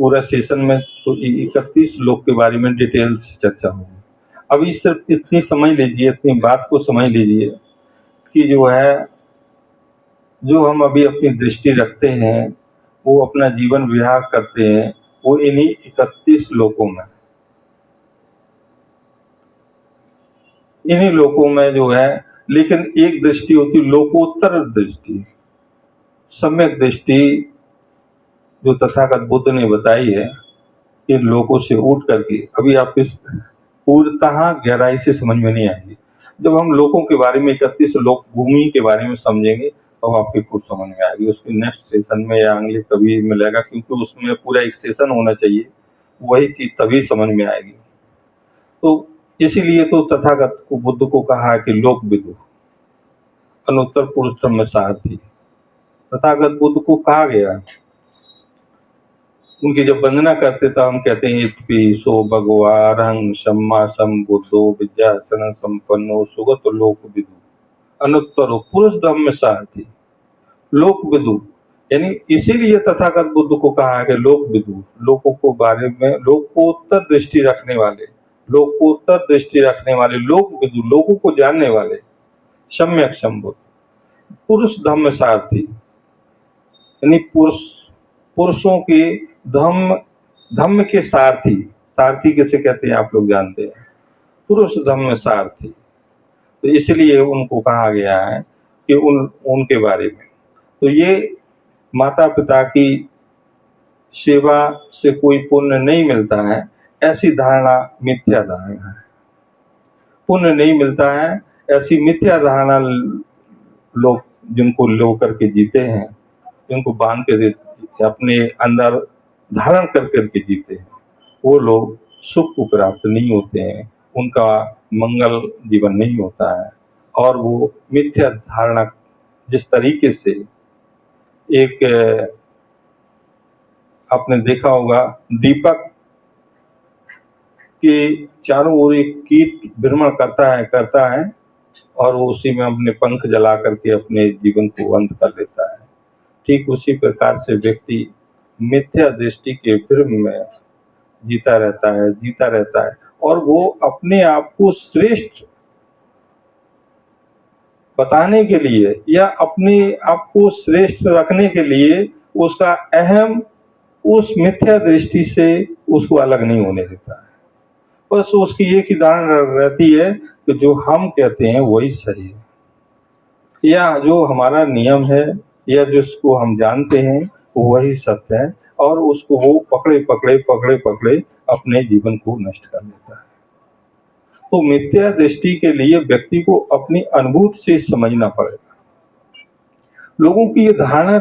पूरा सेशन में तो 31 लोग के बारे में डिटेल से चर्चा होगी। अभी सिर्फ इतनी समझ लीजिए, इतनी बात को समझ लीजिए कि जो है, जो हम अभी अपनी दृष्टि रखते हैं, वो अपना जीवन विहार करते हैं, वो इन्हीं 31 लोकों में, इन्हीं लोकों में जो है। लेकिन एक दृष्टि होती है लोकोत्तर दृष्टि, सम्यक दृष्टि, जो तथागत बुद्ध ने बताई है, इन लोकों से उठ करके। अभी आप इस पूर्णतः गहराई से समझ में नहीं आएगी। जब हम लोकों के बारे में 31 लोक भूमि के बारे में समझेंगे तो आपकी खूब समझ में आएगी। उसके नेक्स्ट सेशन में या अगले कभी मिलेगा, क्योंकि उसमें पूरा एक सेशन होना चाहिए, वही चीज तभी समझ में आएगी। तो इसीलिए तो तथागत को, बुद्ध को कहा है कि लोक विदु अनुत्तर पुरुषोत्तम में सारथी। तथागत बुद्ध को कहा गया, उनकी जब वंदना करते तो हम कहते हैं इति सो भगवान सम्मा संबुद्धो विद्याचरण संपन्नो सुगत लोक विदु अनुत्तरो पुरुष धम्म सारथी। लोक विदु यानी इसीलिए तथागत बुद्ध को कहा है कि लोक विदु, लोगों को बारे में लोकोत्तर दृष्टि रखने वाले, लोकोत्तर दृष्टि रखने वाले, लोक विदु लोगों को जानने वाले, सम्यक संबुद्ध, पुरुष धम्म सारथी यानी पुरुषों के धम्म के सारथी। सारथी किसे कहते हैं आप लोग जानते हैं, पुरुष धम्म सारथी। तो इसलिए उनको कहा गया है कि उनके बारे में। तो ये माता पिता की सेवा से कोई पुण्य नहीं मिलता है, ऐसी धारणा मिथ्या धारणा है। पुण्य नहीं मिलता है, ऐसी मिथ्या धारणा लोग जिनको लो करके जीते हैं, जिनको बांध के अपने अंदर धारण कर करके जीते हैं, वो लोग सुख को प्राप्त नहीं होते हैं, उनका मंगल जीवन नहीं होता है। और वो मिथ्या धारणा, जिस तरीके से एक आपने देखा होगा दीपक के चारों ओर एक कीट भ्रमण करता है और वो उसी में अपने पंख जला करके अपने जीवन को अंत कर लेता है। ठीक उसी प्रकार से व्यक्ति मिथ्या दृष्टि के भ्रम में जीता रहता है और वो अपने आप को श्रेष्ठ बताने के लिए या अपने आप को श्रेष्ठ रखने के लिए उसका अहम उस मिथ्या दृष्टि से उसको अलग नहीं होने देता है। बस उसकी एक ही धारणा रहती है कि जो हम कहते हैं वही सही है, या जो हमारा नियम है या जिसको हम जानते हैं वही सत्य है, और उसको वो पकड़े अपने जीवन को नष्ट कर लेता है। तो मिथ्या दृष्टि के लिए व्यक्ति को अपनी अनुभूति से समझना पड़ेगा। लोगों की ये धारणा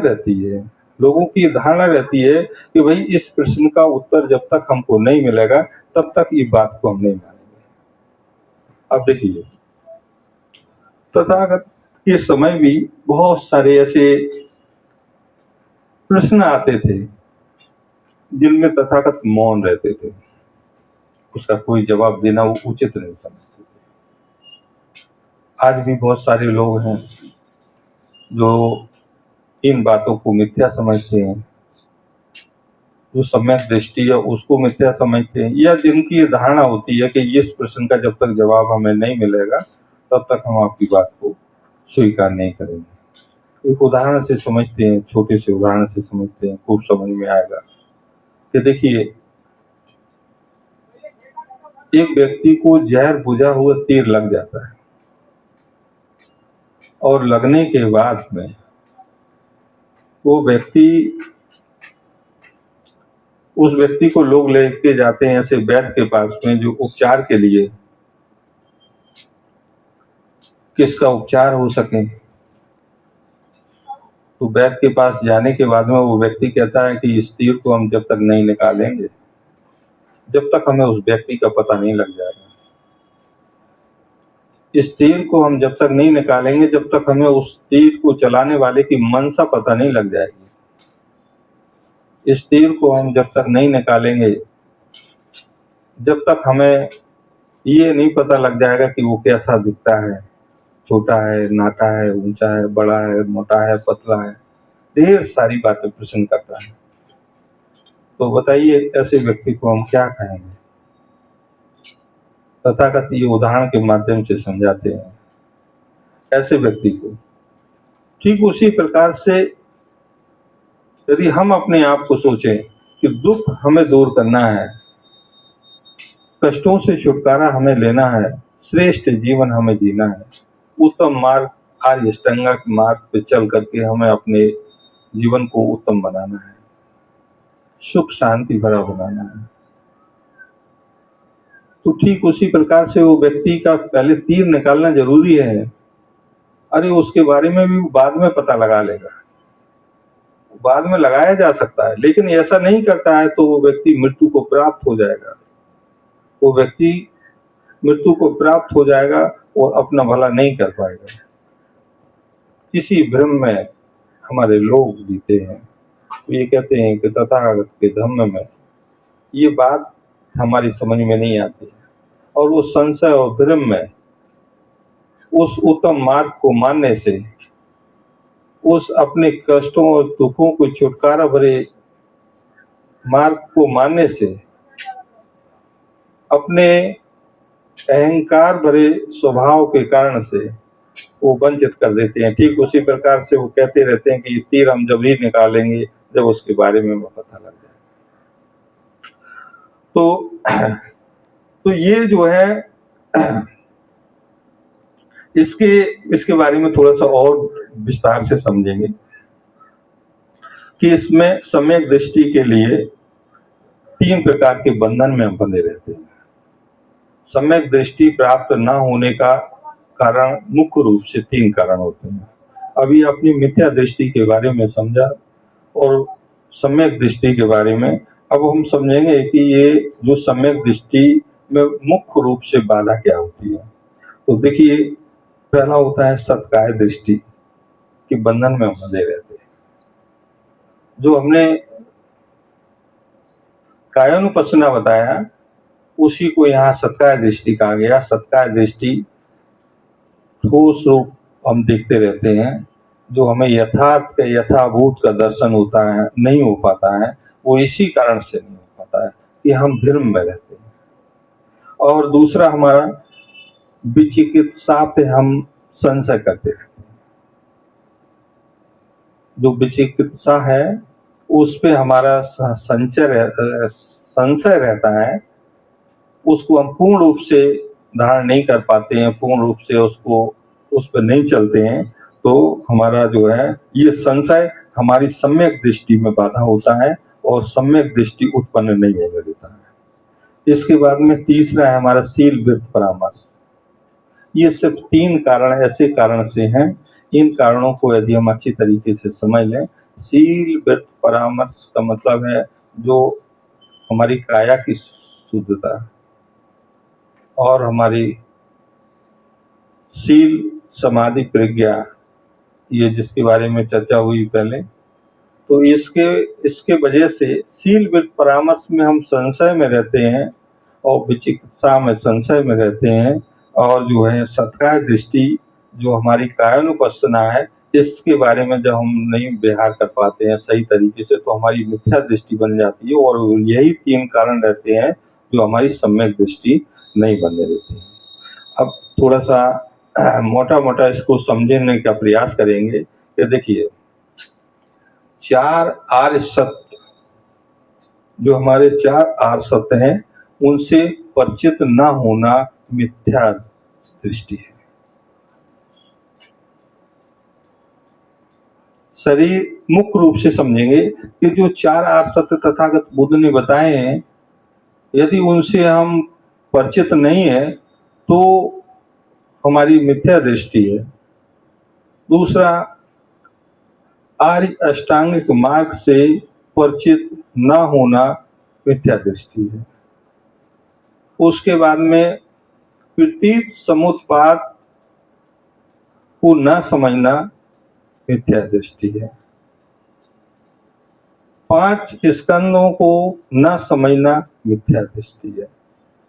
रहती है कि भाई इस प्रश्न का उत्तर जब तक हमको नहीं मिलेगा तब तक ये बात को हम नहीं मानेंगे। अब देखिए, तथागत के समय भी बहुत सारे ऐसे प्रश्न आते थे जिनमें तथागत मौन रहते थे, उसका कोई जवाब देना वो उचित नहीं समझते थे। आज भी बहुत सारे लोग हैं जो इन बातों को मिथ्या समझते हैं, जो सम्यक दृष्टि है उसको मिथ्या समझते हैं, या जिनकी ये धारणा होती है कि इस प्रश्न का जब तक जवाब हमें नहीं मिलेगा तब तक हम आपकी बात को स्वीकार नहीं करेंगे। एक उदाहरण से समझते हैं, छोटे से उदाहरण से समझते हैं, खूब समझ में आएगा कि देखिए, एक व्यक्ति को जहर बुझा हुआ तीर लग जाता है और लगने के बाद में उस व्यक्ति को लोग लेके जाते हैं ऐसे वैद्य के पास में जो उपचार के लिए, किसका उपचार हो सके। तो वैद्य के पास जाने के बाद में वो व्यक्ति कहता है कि इस तीर को हम जब तक नहीं निकालेंगे, जब तक हमें उस व्यक्ति का पता नहीं लग जाएगा, इस तीर को हम जब तक नहीं निकालेंगे, जब तक हमें उस तीर को चलाने वाले की मनसा पता नहीं लग जाएगी, इस तीर को हम जब तक नहीं निकालेंगे, जब तक हमें ये नहीं पता लग जाएगा कि वो कैसा दिखता है, छोटा है, नाटा है, ऊंचा है, बड़ा है, मोटा है, पतला है, ढेर सारी बातें प्रश्न करता है। तो बताइए ऐसे व्यक्ति को हम क्या कहेंगे? तथागत ये उदाहरण के माध्यम से समझाते हैं ऐसे व्यक्ति को। ठीक उसी प्रकार से यदि हम अपने आप को सोचें कि दुख हमें दूर करना है, कष्टों से छुटकारा हमें लेना है, श्रेष्ठ जीवन हमें जीना है, उत्तम मार्ग आर्य अष्टांगिक मार्ग पे चल करके हमें अपने जीवन को उत्तम बनाना है, सुख शांति भरा बनाना है, तो ठीक उसी प्रकार से वो व्यक्ति का पहले तीर निकालना जरूरी है। अरे उसके बारे में भी बाद में पता लगा लेगा, बाद में लगाया जा सकता है, लेकिन ऐसा नहीं करता है तो वो व्यक्ति मृत्यु को प्राप्त हो जाएगा, वो व्यक्ति मृत्यु को प्राप्त हो जाएगा और अपना भला नहीं कर पाएगा। इसी भ्रम में हमारे लोग जीते हैं। ये कहते हैं कि तथागत के धम्म में ये बात हमारी समझ में नहीं आती और वो संशय और भ्रम में उस उत्तम मार्ग को मानने से, उस अपने कष्टों और दुखों को छुटकारा भरे मार्ग को मानने से अपने अहंकार भरे स्वभाव के कारण से वो वंचित कर देते हैं। ठीक उसी प्रकार से वो कहते रहते हैं कि ये तीर हम जब ही निकालेंगे जब उसके बारे में पता लग जाए। तो ये जो है इसके बारे में थोड़ा सा और विस्तार से समझेंगे कि इसमें सम्यक दृष्टि के लिए 3 प्रकार के बंधन में हम बंधे रहते हैं। सम्यक दृष्टि प्राप्त न होने का कारण मुख्य रूप से 3 कारण होते हैं। अभी अपनी मिथ्या दृष्टि के बारे में समझा और सम्यक दृष्टि के बारे में अब हम समझेंगे कि ये जो सम्यक दृष्टि में मुख्य रूप से बाधा क्या होती है। तो देखिए, पहला होता है सत्काय दृष्टि के बंधन में हम बंधे रहते हैं। जो हमने कायानुपස්සना बताया उसी को यहाँ सत्काय दृष्टि कहा गया। सत्काय दृष्टि ठोस रूप हम देखते रहते हैं, जो हमें यथार्थ का यथाभूत का दर्शन होता है, नहीं हो पाता है, वो इसी कारण से नहीं हो पाता है कि हम भ्रम में रहते हैं। और दूसरा हमारा विचिकित्सा पे हम संशय करते रहते हैं। जो विचिकित्सा है उस पे हमारा संशय रहता है, उसको हम पूर्ण रूप से धारण नहीं कर पाते हैं, पूर्ण रूप से उस पर नहीं चलते हैं, तो हमारा जो है ये संशय हमारी सम्यक दृष्टि में बाधा होता है और सम्यक दृष्टि उत्पन्न नहीं होने देता है। इसके बाद में तीसरा है हमारा शील वृत्त परामर्श। ये सिर्फ 3 कारण ऐसे कारण से हैं, इन कारणों को यदि हम अच्छी तरीके से समझ लें, शील वृत्त परामर्श का मतलब है जो हमारी काया की शुद्धता और हमारी शील समाधि प्रज्ञा, ये जिसके बारे में चर्चा हुई पहले, तो इसके वजह से शील वृत्त परामर्श में हम संशय में रहते हैं और विचिकित्सा में संशय में रहते हैं, और जो है सत्काय दृष्टि जो हमारी कायानुपස්සना है, इसके बारे में जब हम नहीं व्यवहार कर पाते हैं सही तरीके से, तो हमारी मिथ्या दृष्टि बन जाती है और यही 3 कारण रहते हैं जो हमारी सम्यक दृष्टि नहीं बनने देते हैं। अब थोड़ा सा मोटा मोटा इसको समझने का प्रयास करेंगे कि देखिए, 4 आर्य सत्य, जो हमारे 4 आर्य सत्य हैं, उनसे परिचित न होना मिथ्या दृष्टि है। शरीर मुख्य रूप से समझेंगे कि जो 4 आर्य सत्य तथागत बुद्ध ने बताए हैं, यदि उनसे हम परिचित नहीं है तो हमारी मिथ्या दृष्टि है। दूसरा, आर्य अष्टांगिक मार्ग से परिचित न होना मिथ्या दृष्टि है। उसके बाद में प्रतीत समुत्पाद को न समझना मिथ्या दृष्टि है। 5 स्कंदों को न समझना मिथ्या दृष्टि है।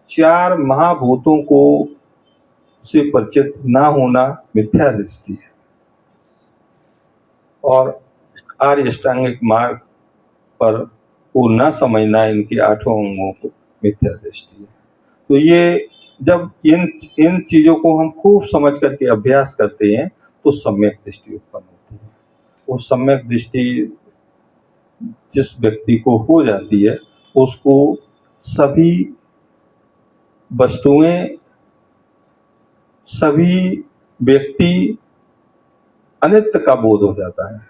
4 महाभूतों को से परिचित न होना मिथ्या दृष्टि है। और आर्य अष्टांगिक मार्ग पर को न समझना इनके 8 अंगों को मिथ्या दृष्टि है। तो ये जब इन चीजों को हम खूब समझ करके अभ्यास करते हैं तो सम्यक दृष्टि उत्पन्न होती है। वो सम्यक दृष्टि जिस व्यक्ति को हो जाती है उसको सभी वस्तुएं, सभी व्यक्ति अनित्य का बोध हो जाता है।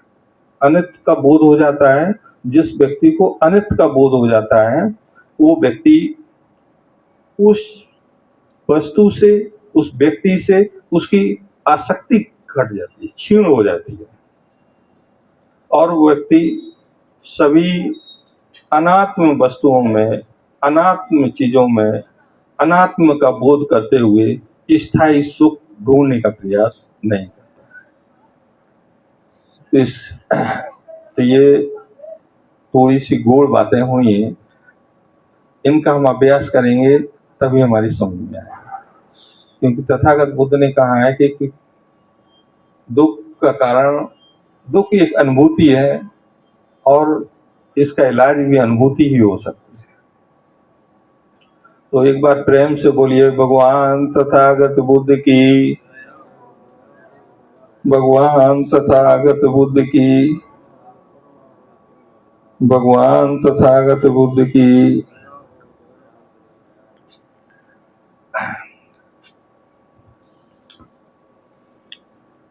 अनित्य का बोध हो जाता है। जिस व्यक्ति को अनित्य का बोध हो जाता है वो व्यक्ति उस वस्तु से, उस व्यक्ति से उसकी आसक्ति घट जाती है, क्षीण हो जाती है, और वो व्यक्ति सभी अनात्म वस्तुओं में, अनात्म चीजों में अनात्म का बोध करते हुए स्थायी सुख ढूंढने का प्रयास नहीं करता है। तो ये थोड़ी सी गूढ़ बातें हुई, इनका हम अभ्यास करेंगे तभी हमारी समझ में आएगा। क्योंकि तथागत बुद्ध ने कहा है कि दुख का कारण, दुख एक अनुभूति है और इसका इलाज भी अनुभूति ही हो सकती है। तो एक बार प्रेम से बोलिए भगवान तथागत बुद्ध की, भगवान तथागत बुद्ध की, भगवान तथागत बुद्ध की।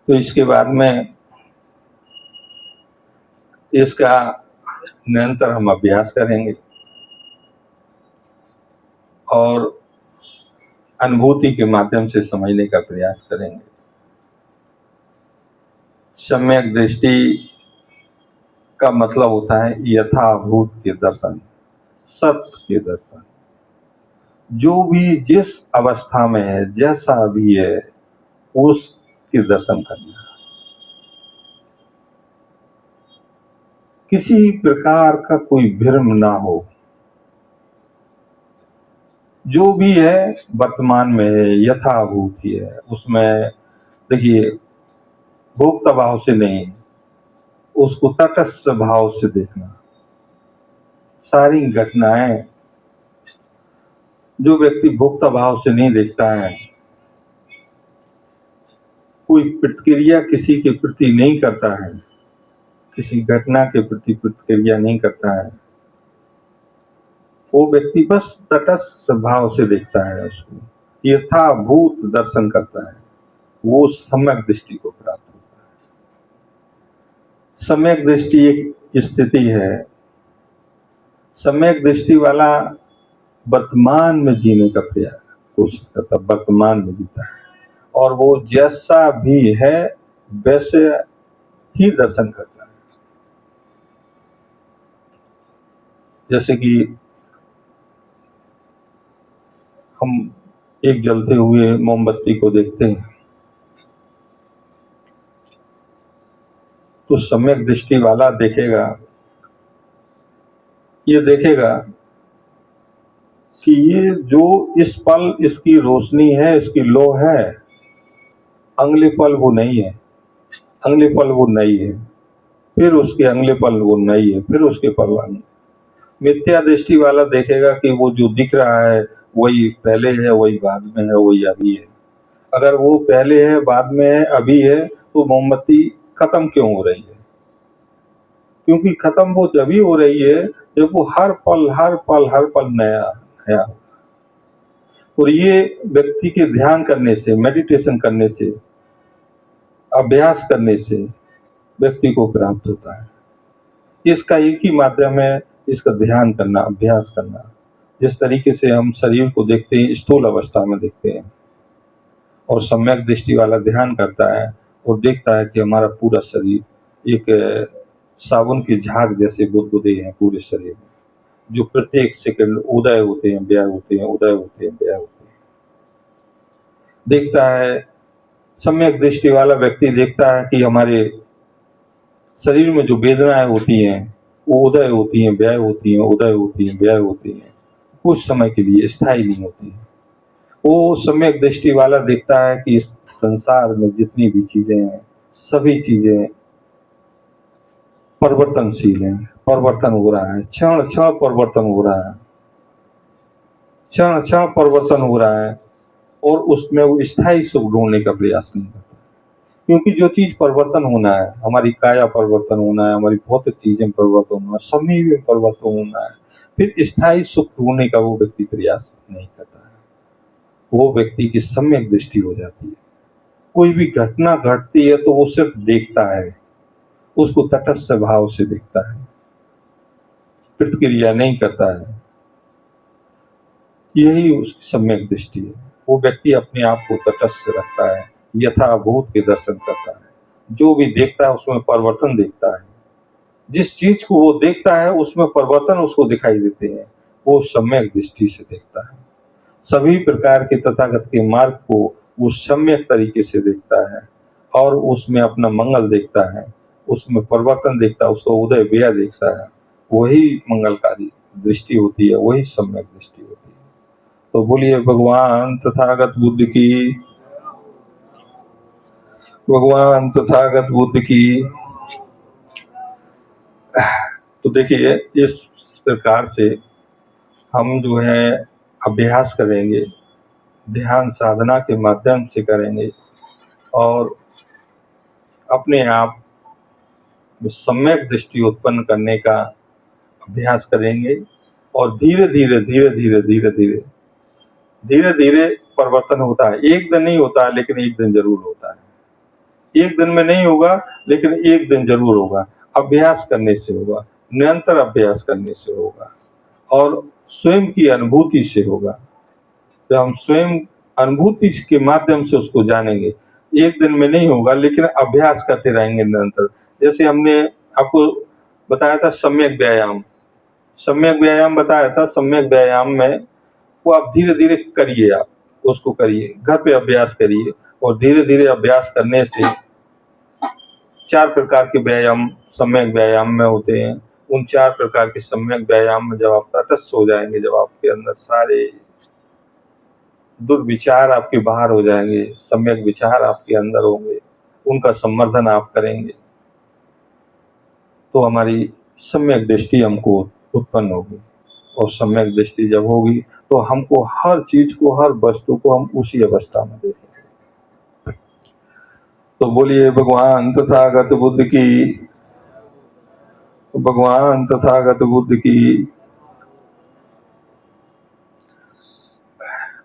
तो इसके बाद में इसका निरंतर हम अभ्यास करेंगे और अनुभूति के माध्यम से समझने का प्रयास करेंगे। सम्यक दृष्टि का मतलब होता है यथाभूत के दर्शन, सत्य के दर्शन। जो भी जिस अवस्था में है, जैसा भी है, उसके दर्शन करना। किसी प्रकार का कोई भ्रम ना हो। जो भी है वर्तमान में है, यथाभूत ही है। उसमें देखिए भोक्ता भाव से नहीं, उसको तटस्थ भाव से देखना। सारी घटनाएं, जो व्यक्ति भोक्ता भाव से नहीं देखता है, कोई प्रतिक्रिया किसी के प्रति नहीं करता है, किसी घटना के प्रति प्रतिक्रिया नहीं करता है, वो व्यक्ति बस तटस्थ भाव से देखता है, उसको यथाभूत दर्शन करता है, वो सम्यक दृष्टि को प्राप्त होता है। सम्यक दृष्टि एक स्थिति है। सम्यक दृष्टि वाला वर्तमान में जीने का प्रयास कोशिश करता, वर्तमान में जीता है, और वो जैसा भी है वैसे ही दर्शन करता है। जैसे कि हम एक जलते हुए मोमबत्ती को देखते हैं तो सम्यक दृष्टि वाला देखेगा, ये देखेगा कि ये जो इस पल इसकी रोशनी है, इसकी लो है, अगले पल वो नहीं है, अगले पल वो नहीं है, फिर उसके अगले पल वो नहीं है, फिर उसके पल नहीं। मिथ्या दृष्टि वाला देखेगा कि वो जो दिख रहा है वही पहले है, वही बाद में है, वही अभी है। अगर वो पहले है, बाद में है, अभी है, तो मोमबत्ती खत्म क्यों हो रही है? क्योंकि खत्म वो तभी हो रही है जब वो हर पल नया नया होगा। और ये व्यक्ति के ध्यान करने से, मेडिटेशन करने से, अभ्यास करने से व्यक्ति को प्राप्त होता है। इसका एक ही माध्यम है, इसका ध्यान करना, अभ्यास करना। जिस तरीके से हम शरीर को देखते हैं, स्थूल अवस्था में देखते हैं, और सम्यक दृष्टि वाला ध्यान करता है और देखता है कि हमारा पूरा शरीर एक साबुन की झाग जैसे बुदबुदे हैं पूरे शरीर में, जो प्रत्येक सेकंड उदय होते हैं, व्यय होते हैं, उदय होते हैं, व्यय होते हैं। देखता है, सम्यक दृष्टि वाला व्यक्ति देखता है कि हमारे शरीर में जो वेदनाएं होती हैं वो उदय होती हैं, व्यय होती हैं, उदय होती हैं, व्यय होती हैं, कुछ समय के लिए, स्थायी नहीं होती हैं। वो सम्यक दृष्टि वाला देखता है कि इस संसार में जितनी भी चीजें हैं, सभी चीजें परिवर्तनशील हैं, परिवर्तन हो रहा है, क्षण क्षण परिवर्तन हो रहा है, क्षण क्षण परिवर्तन हो रहा है, और उसमें वो स्थायी सुख ढूंढने का प्रयास नहीं करता। क्योंकि जो चीज परिवर्तन होना है, हमारी काया परिवर्तन होना है, हमारी भौतिक चीजें परिवर्तन होना है, समय में परिवर्तन होना है, फिर स्थायी सुख ढूंढने का वो व्यक्ति प्रयास नहीं करता है। वो व्यक्ति की सम्यक दृष्टि हो जाती है। कोई भी घटना घटती है तो वो सिर्फ देखता है, उसको तटस्थ भाव से देखता है, प्रतिक्रिया नहीं करता है। यही उसकी सम्यक दृष्टि है। वो व्यक्ति अपने आप को तटस्थ रखता है, यथाभूत के दर्शन करता है, जो भी देखता है उसमें परिवर्तन देखता है, जिस चीज को वो देखता है उसमें परिवर्तन उसको दिखाई देते हैं, वो सम्यक दृष्टि से देखता है। सभी प्रकार के तथागत के मार्ग को वो सम्यक तरीके से देखता है, और उसमें अपना मंगल देखता है, उसमें परिवर्तन देखता है, उसको उदय व्यय देखता है। वही मंगलकारी दृष्टि होती है, वही सम्यक दृष्टि होती है। तो बोलिए भगवान तथागत बुद्ध की, भगवान तथागत बुद्ध की। तो देखिए, इस प्रकार से हम जो है अभ्यास करेंगे, ध्यान साधना के माध्यम से करेंगे, और अपने आप में सम्यक दृष्टि उत्पन्न करने का अभ्यास करेंगे, और धीरे धीरे धीरे धीरे धीरे धीरे धीरे धीरे परिवर्तन होता है। एक दिन नहीं होता है, लेकिन एक दिन जरूर होता है। एक दिन में नहीं होगा, लेकिन एक दिन जरूर होगा। अभ्यास करने से होगा, निरंतर अभ्यास करने से होगा, और स्वयं की अनुभूति से होगा। जब हम स्वयं अनुभूति के माध्यम से उसको जानेंगे, एक दिन में नहीं होगा, लेकिन अभ्यास करते रहेंगे निरंतर। जैसे हमने आपको बताया था सम्यक व्यायाम, सम्यक व्यायाम बताया था। सम्यक व्यायाम में वो आप धीरे धीरे करिए, आप उसको करिए, घर पे अभ्यास करिए, और धीरे धीरे अभ्यास करने से 4 प्रकार के व्यायाम सम्यक व्यायाम में होते हैं। उन 4 प्रकार के सम्यक व्यायाम में जब आप तटस्थ हो जाएंगे, जब आपके अंदर सारे दुर्विचार आपके बाहर हो जाएंगे, सम्यक विचार आपके अंदर होंगे, उनका संवर्धन आप करेंगे, तो हमारी सम्यक दृष्टि हमको उत्पन्न होगी। और सम्यक दृष्टि जब होगी तो हमको हर चीज को, हर वस्तु को हम उसी अवस्था में देखेंगे। तो बोलिए भगवान तथागत बुद्ध की, भगवान तथागत बुद्ध की।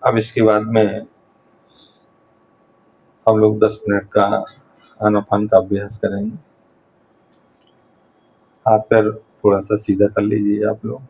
अब इसके बाद में हम लोग 10 मिनट का आनापान का अभ्यास करेंगे। हाथ पैर थोड़ा सा सीधा कर लीजिए आप लोग।